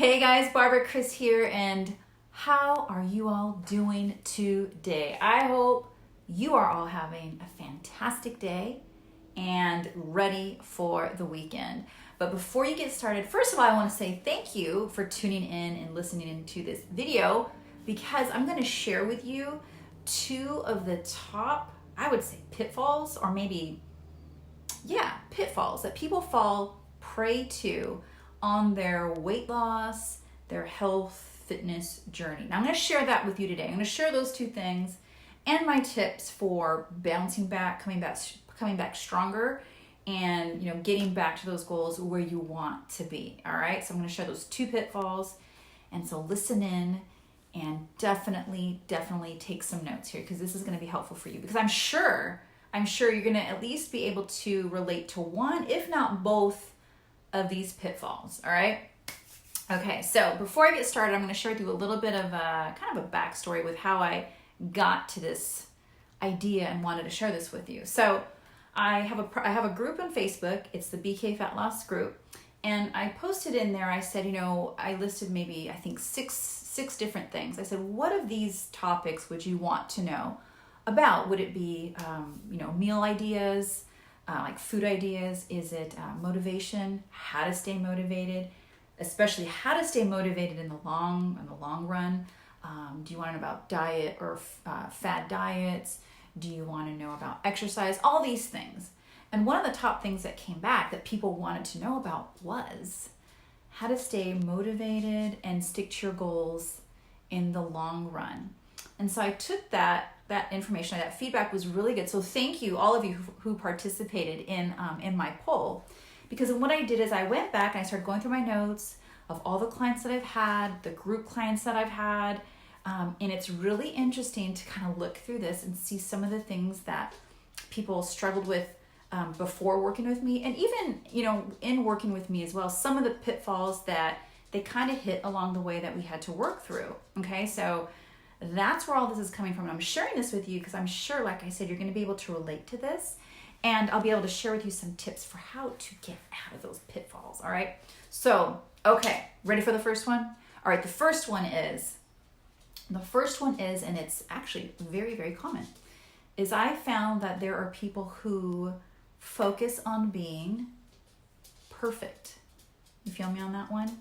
Hey guys, Barbara Chris here, and how are you all doing today? I hope you are all having a fantastic day and ready for the weekend. But before you get started, first of all, I want to say thank you for tuning in and listening into this video, because I'm going to share with you two of the top, I would say, pitfalls, or maybe, pitfalls that people fall prey to on their weight loss, their health, fitness journey. Now I'm going to share that with you today. I'm going to share those two things and my tips for bouncing back, coming back stronger, and getting back to those goals where you want to be. All right. So I'm going to share those two pitfalls, and so listen in and definitely take some notes here, because this is going to be helpful for you. Because I'm sure you're going to at least be able to relate to one, if not both, of these pitfalls. All right. Okay. So before I get started, I'm going to share with you a little bit of a kind of a backstory with how I got to this idea and wanted to share this with you. So I have a group on Facebook. It's the BK Fat Loss group. And I posted in there, I said, I listed maybe, I think six different things. I said, what of these topics would you want to know about? Would it be, meal ideas, like food ideas? Is it motivation, how to stay motivated, especially how to stay motivated in the long run? Do you want to know about diet or fad diets? Do you want to know about exercise? All these things. And one of the top things that came back that people wanted to know about was how to stay motivated and stick to your goals in the long run. And so I took that information, that feedback was really good. So thank you, all of you who participated in my poll. Because what I did is I went back and I started going through my notes of all the clients that I've had, the group clients that I've had. And it's really interesting to kind of look through this and see some of the things that people struggled with before working with me. And even, in working with me as well, some of the pitfalls that they kind of hit along the way that we had to work through. Okay, so that's where all this is coming from. And I'm sharing this with you because I'm sure, like I said, you're going to be able to relate to this. And I'll be able to share with you some tips for how to get out of those pitfalls. All right. So, okay. Ready for the first one? All right. The first one is, and it's actually very, very common, is I found that there are people who focus on being perfect. You feel me on that one?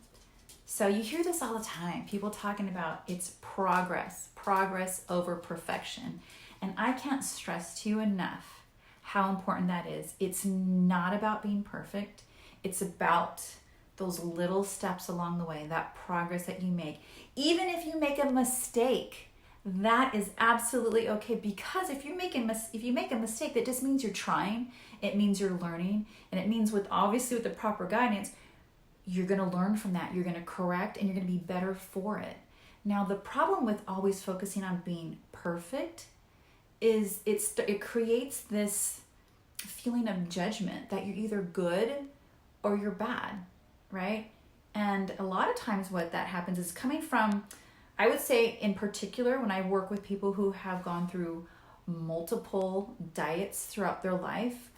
So you hear this all the time. People talking about it's progress over perfection. And I can't stress to you enough how important that is. It's not about being perfect. It's about those little steps along the way, that progress that you make. Even if you make a mistake, that is absolutely okay, because if you make a mistake, that just means you're trying. It means you're learning, and it means with the proper guidance, you're going to learn from that. You're going to correct, and you're going to be better for it. Now, the problem with always focusing on being perfect is it creates this feeling of judgment that you're either good or you're bad, right? And a lot of times what that happens is coming from, I would say in particular, when I work with people who have gone through multiple diets throughout their life,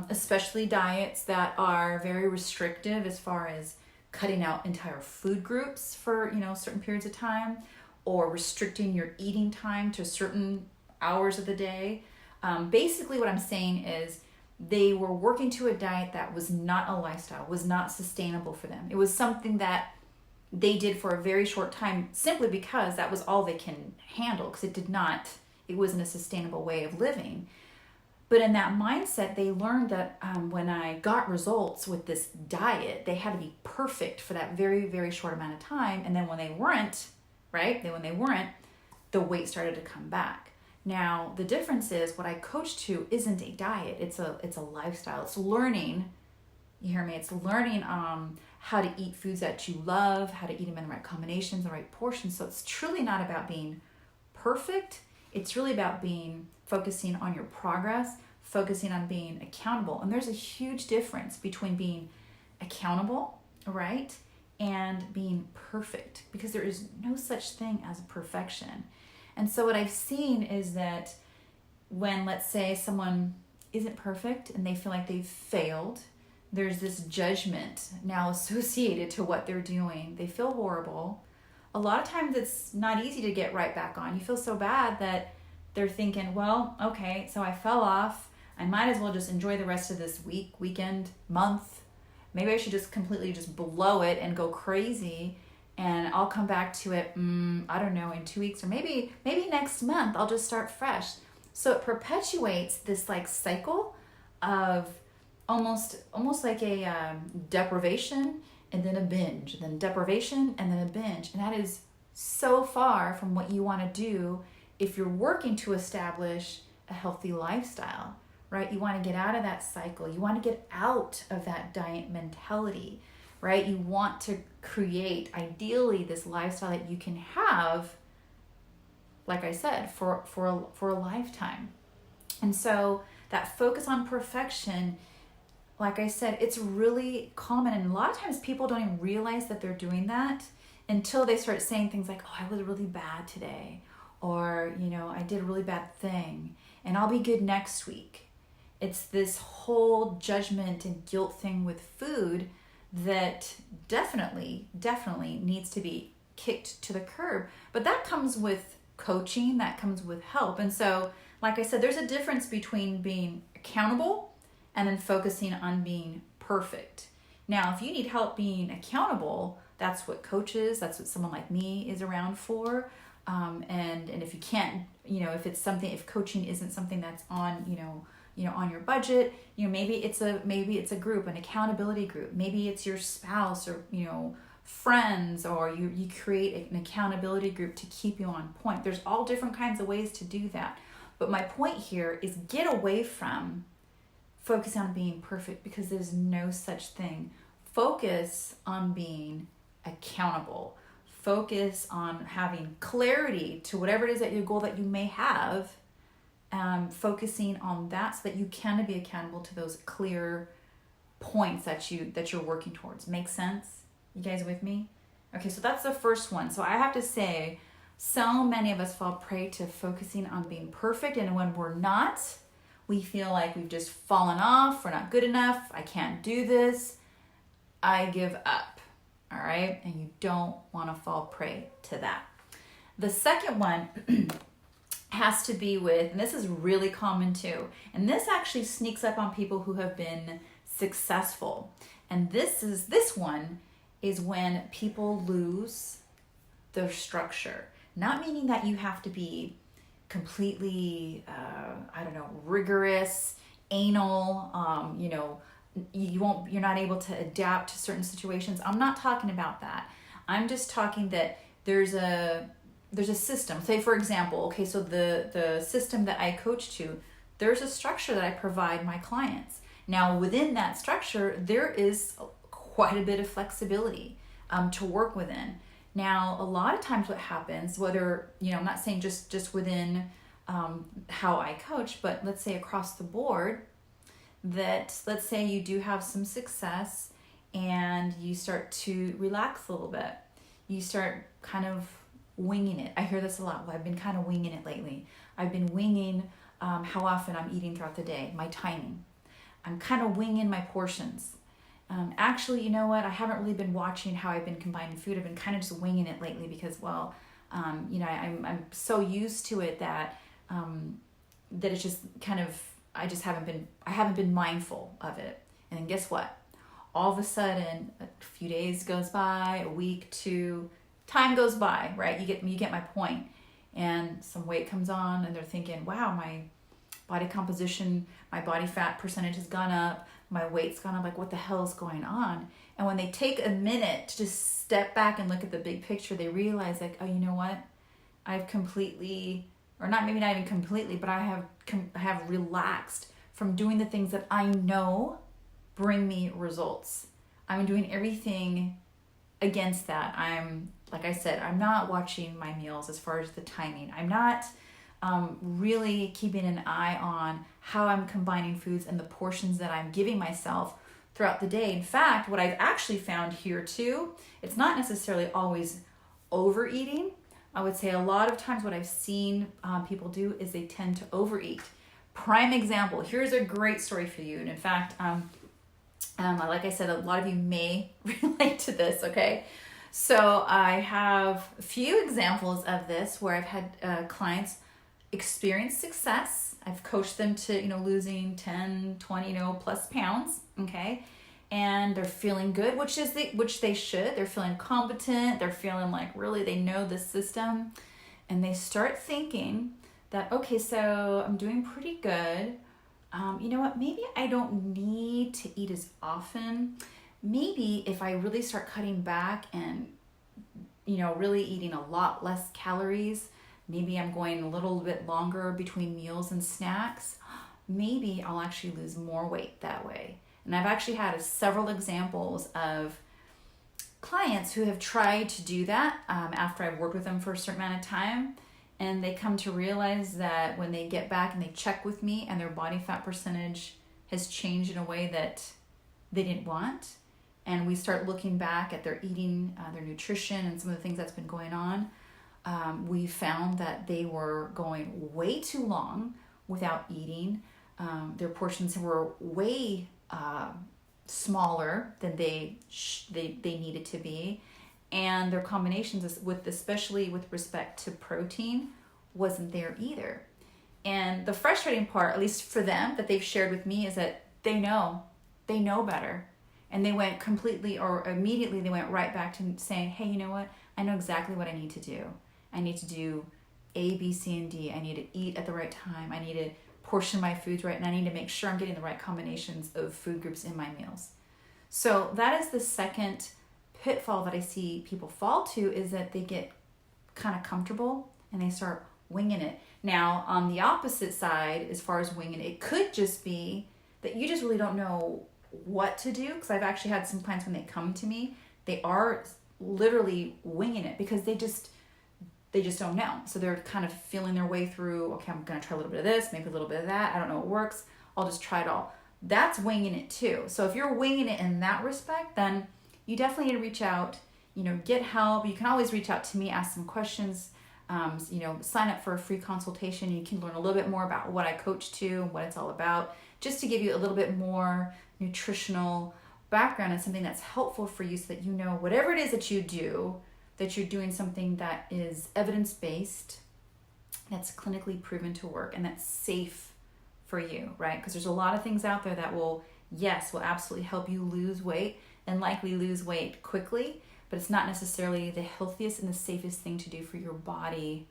especially diets that are very restrictive as far as cutting out entire food groups for certain periods of time, or restricting your eating time to certain hours of the day. Basically what I'm saying is they were working to a diet that was not a lifestyle, was not sustainable for them. It was something that they did for a very short time simply because that was all they can handle, because it wasn't a sustainable way of living. But in that mindset, they learned that when I got results with this diet, they had to be perfect for that very, very short amount of time. And then when they weren't, the weight started to come back. Now, the difference is what I coach to isn't a diet. It's a lifestyle. It's learning. You hear me? It's learning how to eat foods that you love, how to eat them in the right combinations, the right portions. So it's truly not about being perfect. It's really about focusing on your progress, focusing on being accountable. And there's a huge difference between being accountable, right, and being perfect, because there is no such thing as perfection. And so what I've seen is that when, let's say, someone isn't perfect and they feel like they've failed, there's this judgment now associated to what they're doing. They feel horrible. A lot of times it's not easy to get right back on. You feel so bad that they're thinking, well, okay, so I fell off. I might as well just enjoy the rest of this week, weekend, month. Maybe I should just completely just blow it and go crazy, and I'll come back to it, I don't know, in 2 weeks, or maybe next month I'll just start fresh. So it perpetuates this like cycle of almost like a deprivation and then a binge, then deprivation and then a binge. And that is so far from what you want to do if you're working to establish a healthy lifestyle, right? You want to get out of that cycle. You want to get out of that diet mentality, right? You want to create, ideally, this lifestyle that you can have, like I said, for a lifetime. And so that focus on perfection, like I said, it's really common. And a lot of times people don't even realize that they're doing that until they start saying things like, oh, I was really bad today. Or, I did a really bad thing and I'll be good next week. It's this whole judgment and guilt thing with food that definitely needs to be kicked to the curb. But that comes with coaching, that comes with help. And so, like I said, there's a difference between being accountable and then focusing on being perfect. Now, if you need help being accountable, that's what coaches, that's what someone like me is around for. And if you can't, if coaching isn't something that's on, on your budget, maybe it's a group, an accountability group. Maybe it's your spouse or, friends, or you create an accountability group to keep you on point. There's all different kinds of ways to do that. But my point here is get away from focus on being perfect, because there's no such thing. Focus on being accountable. Focus on having clarity to whatever it is that your goal that you may have. Focusing on that so that you can be accountable to those clear points that you're working towards. Make sense? You guys with me? Okay, so that's the first one. So I have to say, so many of us fall prey to focusing on being perfect, and when we're not, we feel like we've just fallen off, we're not good enough, I can't do this, I give up. All right, and you don't want to fall prey to that. The second one has to be with, and this is really common too, and this actually sneaks up on people who have been successful. And this one is when people lose their structure. Not meaning that you have to be completely, rigorous, anal, you're not able to adapt to certain situations. I'm not talking about that. I'm just talking that there's a system. Say, for example, okay, so the system that I coach to, there's a structure that I provide my clients. Now, within that structure, there is quite a bit of flexibility to work within. Now, a lot of times what happens, whether, I'm not saying just within how I coach, but let's say across the board, that let's say you do have some success and you start to relax a little bit. You start kind of winging it. I hear this a lot. Well, I've been kind of winging it lately. I've been winging how often I'm eating throughout the day, my timing. I'm kind of winging my portions. Actually, you know what? I haven't really been watching how I've been combining food. I've been kind of just winging it lately because, I'm so used to it that it's just kind of, I haven't been mindful of it. And then guess what? All of a sudden, a few days goes by, a week, 2, time goes by, right? You get my point. And some weight comes on and they're thinking, wow, my body composition, my body fat percentage has gone up, my weight's gone up, like what the hell is going on? And when they take a minute to just step back and look at the big picture, they realize like, oh, you know what? I've completely, or not maybe not even completely, but I have relaxed from doing the things that I know bring me results. I'm doing everything against that. Like I said, I'm not watching my meals as far as the timing. I'm not really keeping an eye on how I'm combining foods and the portions that I'm giving myself throughout the day. In fact, what I've actually found here too, it's not necessarily always overeating. I would say a lot of times what I've seen people do is they tend to overeat. Prime example, here's a great story for you. And in fact, Like I said, a lot of you may relate to this, okay? So I have a few examples of this where I've had clients experience success. I've coached them to, losing 10, 20, plus pounds, okay? And they're feeling good, which they should. They're feeling competent. They're feeling like really they know the system. And they start thinking that, okay, so I'm doing pretty good. You know what? Maybe I don't need to eat as often. Maybe if I really start cutting back and, really eating a lot less calories, maybe I'm going a little bit longer between meals and snacks, maybe I'll actually lose more weight that way. And I've actually had several examples of clients who have tried to do that after I've worked with them for a certain amount of time. And they come to realize that when they get back and they check with me and their body fat percentage has changed in a way that they didn't want, and we start looking back at their eating, their nutrition, and some of the things that's been going on, we found that they were going way too long without eating. Their portions were way smaller than they needed to be, and their combinations especially with respect to protein wasn't there either. And the frustrating part, at least for them, that they've shared with me is that they know better, and they went immediately they went right back to saying, hey, you know what, I know exactly what I need to do. I need to do A, B, C, and D. I need to eat at the right time. I need to portion my foods right, and I need to make sure I'm getting the right combinations of food groups in my meals. So that is the second pitfall that I see people fall to, is that they get kind of comfortable and they start winging it. Now, on the opposite side, as far as winging it could just be that you just really don't know what to do, because I've actually had some clients when they come to me, they are literally winging it because they just don't know. So they're kind of feeling their way through, okay, I'm going to try a little bit of this, maybe a little bit of that. I don't know what works. I'll just try it all. That's winging it too. So if you're winging it in that respect, then you definitely need to reach out, get help. You can always reach out to me, ask some questions, sign up for a free consultation. You can learn a little bit more about what I coach to, what it's all about, just to give you a little bit more nutritional background and something that's helpful for you, so that whatever it is that you do, that you're doing something that is evidence-based, that's clinically proven to work, and that's safe for you, right? Because there's a lot of things out there that will absolutely help you lose weight, and likely lose weight quickly, but it's not necessarily the healthiest and the safest thing to do for your body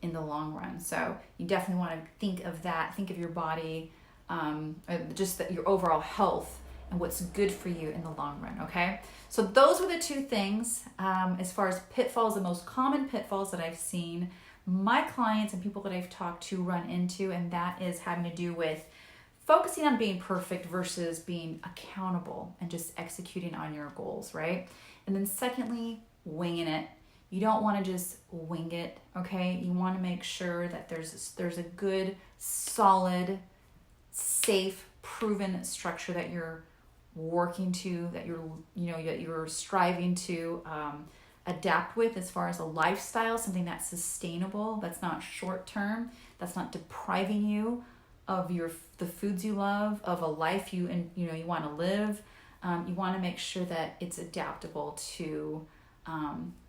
in the long run. So you definitely want to think of that, think of your body, your overall health and what's good for you in the long run, okay? So those were the two things. As far as pitfalls, the most common pitfalls that I've seen my clients and people that I've talked to run into, and that is having to do with focusing on being perfect versus being accountable and just executing on your goals, right? And then secondly, winging it. You don't want to just wing it, okay? You want to make sure that there's a good, solid, safe, proven structure that you're working to, that you're striving to adapt with, as far as a lifestyle, something that's sustainable, that's not short term, that's not depriving you of the foods you love, of a life you want to live. You want to make sure that it's adaptable to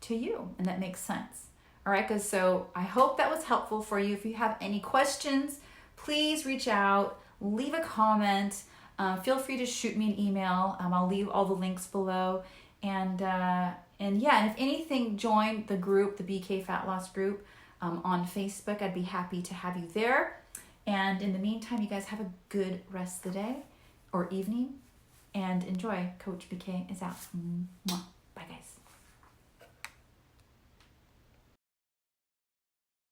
you, and that makes sense. All right, guys. So I hope that was helpful for you. If you have any questions, please reach out, leave a comment. Feel free to shoot me an email. I'll leave all the links below. And if anything, join the group, the BK Fat Loss group on Facebook. I'd be happy to have you there. And in the meantime, you guys have a good rest of the day or evening, and enjoy. Coach BK is out. Mwah.